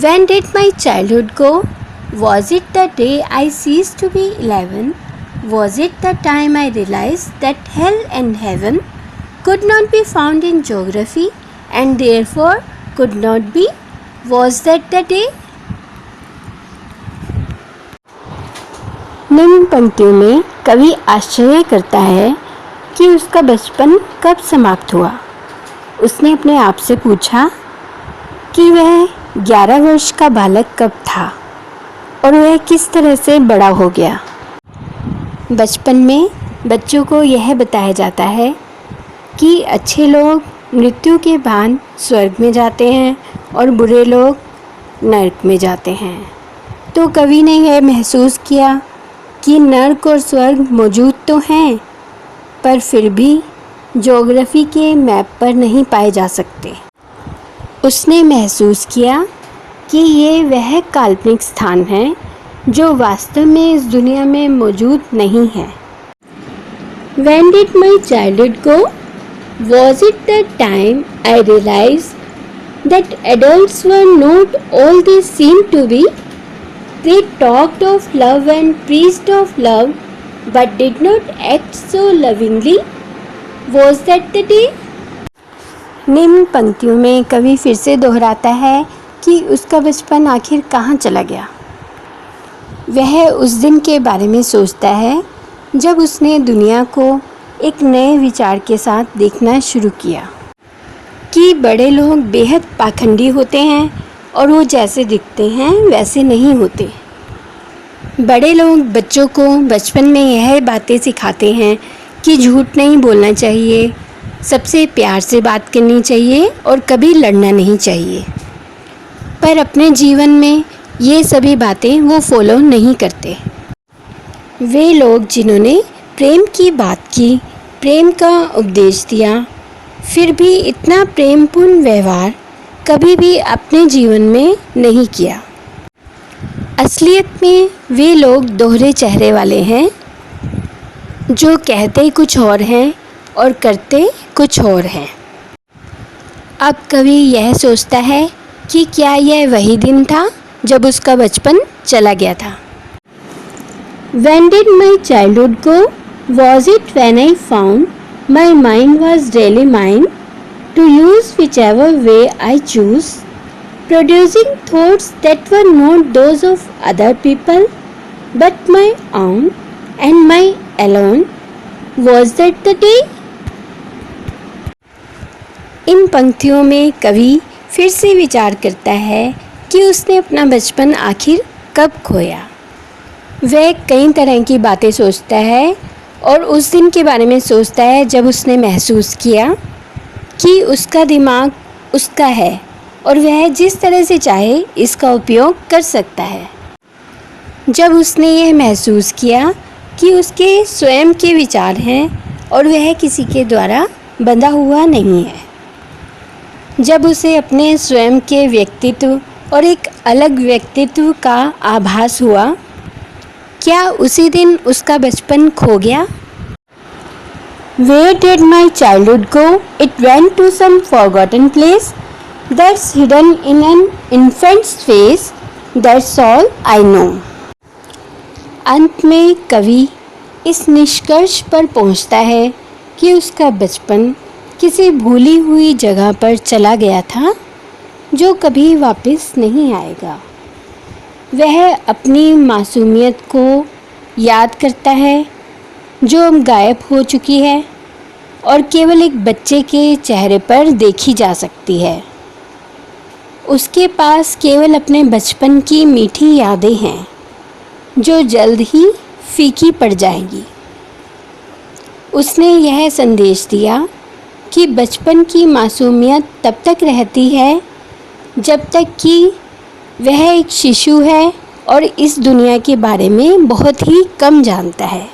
When did my childhood go? Was it the day I ceased to be 11? Was it the time I realized that hell and heaven could not be found in geography and therefore could not be? Was that the day? निम्न पंक्तियों में कवि आश्चर्य करता है कि उसका बचपन कब समाप्त हुआ। उसने अपने आप से पूछा कि वह 11 वर्ष का बालक कब था और वह किस तरह से बड़ा हो गया। बचपन में बच्चों को यह बताया जाता है कि अच्छे लोग मृत्यु के बाद स्वर्ग में जाते हैं और बुरे लोग नरक में जाते हैं। तो कवि ने यह महसूस किया कि नरक और स्वर्ग मौजूद तो हैं, पर फिर भी ज्योग्राफी के मैप पर नहीं पाए जा सकते। उसने महसूस किया कि ये वह काल्पनिक स्थान है जो वास्तव में इस दुनिया में मौजूद नहीं है। When did my childhood go? Was it the time I realized that adults were not all they seemed to be? They talked of love and preached of love, but did not act so lovingly. Was that the day? निम्न पंक्तियों में कवि फिर से दोहराता है कि उसका बचपन आखिर कहाँ चला गया। वह उस दिन के बारे में सोचता है जब उसने दुनिया को एक नए विचार के साथ देखना शुरू किया कि बड़े लोग बेहद पाखंडी होते हैं और वो जैसे दिखते हैं वैसे नहीं होते। बड़े लोग बच्चों को बचपन में यह बातें सिखाते हैं कि झूठ नहीं बोलना चाहिए, सबसे प्यार से बात करनी चाहिए और कभी लड़ना नहीं चाहिए। पर अपने जीवन में ये सभी बातें वो फॉलो नहीं करते। वे लोग जिन्होंने प्रेम की बात की, प्रेम का उपदेश दिया, फिर भी इतना प्रेमपूर्ण व्यवहार कभी भी अपने जीवन में नहीं किया। असलियत में वे लोग दोहरे चेहरे वाले हैं जो कहते कुछ और हैं और करते कुछ और हैं। अब कवि यह सोचता है कि क्या यह वही दिन था जब उसका बचपन चला गया था। When did my childhood go? Was it when I found my mind was really mine to use whichever way I choose, producing thoughts that were not those of other people but my own and my alone? Was that the day? इन पंक्तियों में कवि फिर से विचार करता है कि उसने अपना बचपन आखिर कब खोया। वह कई तरह की बातें सोचता है और उस दिन के बारे में सोचता है जब उसने महसूस किया कि उसका दिमाग उसका है और वह जिस तरह से चाहे इसका उपयोग कर सकता है। जब उसने यह महसूस किया कि उसके स्वयं के विचार हैं और वह किसी के द्वारा बंधा हुआ नहीं है। जब उसे अपने स्वयं के व्यक्तित्व और एक अलग व्यक्तित्व का आभास हुआ, क्या उसी दिन उसका बचपन खो गया? Where did my childhood go? It went to some forgotten place that's hidden in an infant's face. That's all I know. अंत में कवि इस निष्कर्ष पर पहुंचता है कि उसका बचपन किसी भूली हुई जगह पर चला गया था जो कभी वापस नहीं आएगा। वह अपनी मासूमियत को याद करता है जो अब गायब हो चुकी है और केवल एक बच्चे के चेहरे पर देखी जा सकती है। उसके पास केवल अपने बचपन की मीठी यादें हैं जो जल्द ही फीकी पड़ जाएंगी। उसने यह संदेश दिया कि बचपन की मासूमियत तब तक रहती है जब तक कि वह एक शिशु है और इस दुनिया के बारे में बहुत ही कम जानता है।